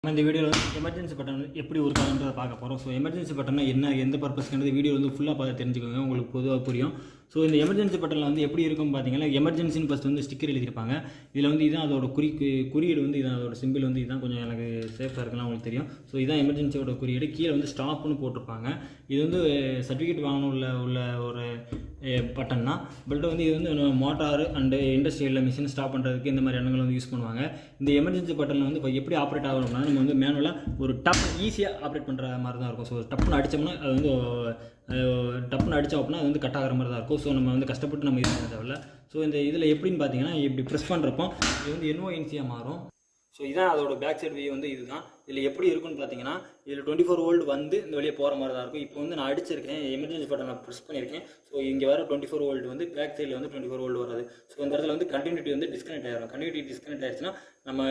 நம்ம இந்த வீடியோவில் வந்து எமர்ஜென்சி பட்டன் எப்படி ஒர்க் ஆகுன்றதை பார்க்க போகிறோம். ஸோ எமர்ஜென்சி பட்டன்னா என்ன, எந்த பர்பஸ்க்குன்றது வீடியோ வந்து ஃபுல்லாக பார்த்து தெரிஞ்சுக்கோங்க, உங்களுக்கு பொதுவாக புரியும். ஸோ இந்த எமர்ஜென்சி பட்டனில் வந்து எப்படி இருக்கும் பார்த்தீங்கன்னா, எமர்ஜென்சின்னு ஃபஸ்ட் வந்து ஸ்டிக்கர் எழுதியிருப்பாங்க. இதில் வந்து இதுதான் அதோட குறியீடு வந்து இதான் அதோட சிம்பிள் வந்து இதுதான் கொஞ்சம் எனக்கு சேஃபாக இருக்குன்னு உங்களுக்கு தெரியும். ஸோ இதான் எமர்ஜென்சியோட குறியீடு. கீழே வந்து ஸ்டாப்னு போட்டிருப்பாங்க. இது வந்து சர்டிஃபிகேட் வாங்கணும் உள்ள ஒரு பட்டன் தான். பட் வந்து இது வந்து மோட்டார் அண்டு இண்டஸ்ட்ரியலில் மிஷின் ஸ்டாப் பண்ணுறதுக்கு இந்த மாதிரி எண்ணங்கள் வந்து யூஸ் பண்ணுவாங்க. இந்த எமர்ஜென்சி பட்டனில் வந்து இப்போ எப்படி ஆப்ரேட் ஆகணும்னா, நம்ம வந்து மேனுவலாக ஒரு டப் ஈஸியாக ஆப்ரேட் பண்ணுற மாதிரி தான் இருக்கும். ஸோ டப்புன்னு அடித்தோம்னா அது வந்து டப்புன்னு அடித்தோம் அப்படின்னா அது வந்து கட் ஆகிற மாதிரி தான் இருக்கும். ஸோ நம்ம வந்து கஷ்டப்பட்டு நம்ம இது பண்ண தேவையில்ல. ஸோ இந்த இதில் எப்படின்னு பார்த்தீங்கன்னா, இப்படி ப்ரெஸ் பண்ணுறப்போ இது வந்து NONCயாக மாறும். ஸோ இதான் அதோட பேக் சைடு வியூ வந்து இதுதான். இதில் எப்படி இருக்குன்னு பார்த்தீங்கன்னா, இதில் 24 வோல்ட் வந்து இந்த வழியே போகிற மாதிரி தான் இருக்கும். இப்போ வந்து நான் அடிச்சிருக்கேன், எமர்ஜென்சி பட்டன் நான் ப்ரெஸ் பண்ணியிருக்கேன். ஸோ இங்கே வர 24 வோல்ட் வந்து பேக் சைடில் வந்து 24 வோல்ட் வராது. ஸோ இந்த இடத்துல வந்து கண்டினியூட்டி வந்து டிஸ்கனெக்ட் ஆகிடும். கண்டினியூட்டி டிஸ்கனெக்ட் ஆகிடுச்சுன்னா நம்ம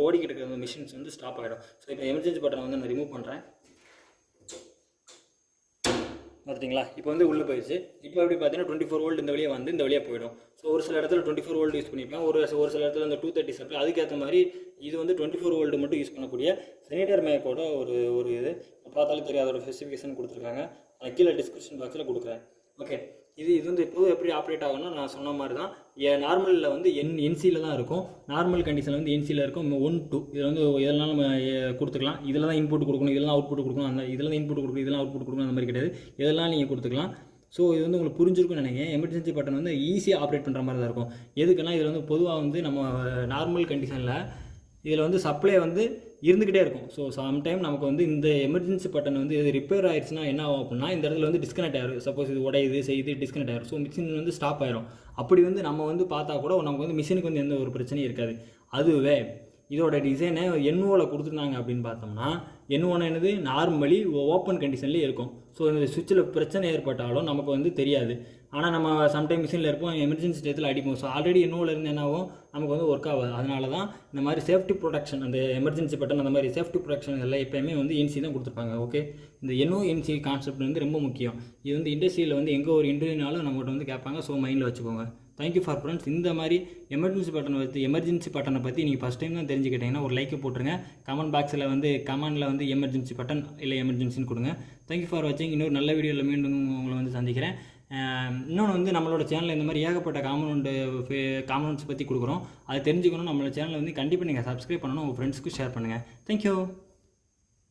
ஓடிக்கிட்டு இருக்கிற மிஷின்ஸ் வந்து ஸ்டாப் ஆகிடும். ஸோ இப்போ எமர்ஜென்சி பட்டனை வந்து நான் ரிமூவ் பண்ணுறேன். பார்த்துட்டிங்களா? இப்போ வந்து உள்ளே போயிடுச்சு. இப்போ எப்படி பார்த்தீங்கன்னா 24 வோல்ட் இந்த வழியாக வந்து இந்த வழியாக போயிடும். ஸோ ஒரு சில இடத்துல 24 வோல்ட் யூஸ் பண்ணிப்பேன், ஒரு சில இடத்துல இந்த 230 சப்ளை. அதுக்கேற்ற மாதிரி இது வந்து 24 வோல்ட் மட்டும் யூஸ் பண்ணக்கூடிய செனிட்டர் மேக்கோட ஒரு இது பார்த்தாலும் தெரியும், அதோட ஸ்பெசிஃபிகேஷன் கொடுத்துருக்காங்க. நான் கீழே டிஸ்கிரிப்ஷன் பாக்ஸில் கொடுக்குறேன். ஓகே, இது வந்து இப்போது எப்படி ஆப்ரேட் ஆகும்னா, நான் சொன்ன மாதிரி தான். நார்மலில் வந்து NCயில் தான் இருக்கும். நார்மல் கண்டிஷனில் வந்து NCயில் இருக்கும். 1 2 இதில் வந்து எதெல்லாம் நம்ம கொடுத்துக்கலாம். இதில் தான் இன்புட் கொடுக்கணும், இதெல்லாம் அவுட்புட் கொடுக்கணும், அந்த இதில் தான் இன்புட் கொடுக்கணும், இதெல்லாம் அவுட்புட் கொடுக்கணும், அந்த மாதிரி கிடையாது. எதெல்லாம் நீங்கள் கொடுத்துக்கலாம். ஸோ இது வந்து உங்களுக்கு புரிஞ்சிருக்குன்னு நினைக்கிறேன். எமர்ஜென்சி பட்டன் வந்து ஈஸியாக ஆப்ரேட் பண்ணுற மாதிரி தான் இருக்கும். எதுக்குன்னா, இதில் வந்து பொதுவாக வந்து நம்ம நார்மல் கண்டிஷனில் இதில் வந்து சப்ளை வந்து இருந்துக்கிட்டே இருக்கும். ஸோ சம்டைம் நமக்கு வந்து இந்த எமர்ஜென்சி பட்டன் வந்து இது ரிப்பேர் ஆயிடுச்சுன்னா என்ன ஆகும் அப்படின்னா, இந்த இடத்துல வந்து டிஸ்கனெக்ட் ஆயிரும். சப்போஸ் இது உடையுது செய்து டிஸ்கனெக்ட் ஆயிரும். ஸோ மிஷின் வந்து ஸ்டாப் ஆயிரும். அப்படி வந்து நம்ம வந்து பார்த்தா கூட நமக்கு வந்து மிஷினுக்கு வந்து எந்த ஒரு பிரச்சனையும் இருக்காது. அதுவே இதோட டிசைனை NOவில் கொடுத்துருந்தாங்க அப்படின்னு பார்த்தோம்னா, NO என்னது நார்மலி ஓப்பன் கண்டிஷன்லேயே இருக்கும். ஸோ இந்த சுவிட்சில் பிரச்சனை ஏற்பட்டாலும் நமக்கு வந்து தெரியாது. ஆனால் நம்ம சம்டைம் மிஷினில் இருப்போம், எமர்ஜென்சி டயத்தில் அடிப்போம். ஸோ ஆல்ரெடி NOவில் இருந்து என்னாகும், நமக்கு வந்து ஒர்க் ஆகாது. அதனால தான் இந்த மாதிரி சேஃப்டி ப்ரொடெக்ஷன், அந்த எமர்ஜென்சி பட்டன் அந்த மாதிரி சேஃப்டி ப்ரொடெக்ஷன் எல்லாம் எப்போயுமே வந்து NC தான் கொடுத்துருப்பாங்க. ஓகே, இந்த NONC கான்செப்ட் வந்து ரொம்ப முக்கியம். இது வந்து இண்டஸ்ட்ரியில் வந்து எங்கே ஒரு இன்டர்வியூனாலும் நம்மகிட்ட வந்து கேட்பாங்க. ஸோ மைண்டில் வச்சுக்கோங்க. Thank you for friends. இந்த மாதிரி எமர்ஜென்சி பட்டனை பற்றி நீங்கள் ஃபஸ்ட் டைம் தான் தெரிஞ்சுக்கிட்டீங்கன்னா ஒரு லைக்கை போட்டுருங்க. கமெண்ட் பாக்ஸில் வந்து கமெண்டில் வந்து எமர்ஜென்சி பட்டன் இல்லை எமர்ஜென்சின்னு கொடுங்க. தேங்க்யூ ஃபார் வாட்சிங். இன்னொரு நல்ல வீடியோவில் மீண்டும் உங்களை வந்து சந்திக்கிறேன். இன்னொன்று வந்து நம்மளோட சேனலில் இந்த மாதிரி ஏகப்பட்ட காம்பனண்ட்ஸ் பற்றி கொடுக்குறோம். அதை தெரிஞ்சுக்கணும். நம்மளோட சேனலை வந்து கண்டிப்பாக நீங்கள் சப்ஸ்கிரைப் பண்ணணும், உங்கள் ஃப்ரெண்ட்ஸ்க்கு ஷேர் பண்ணுங்கள். தேங்க்யூ.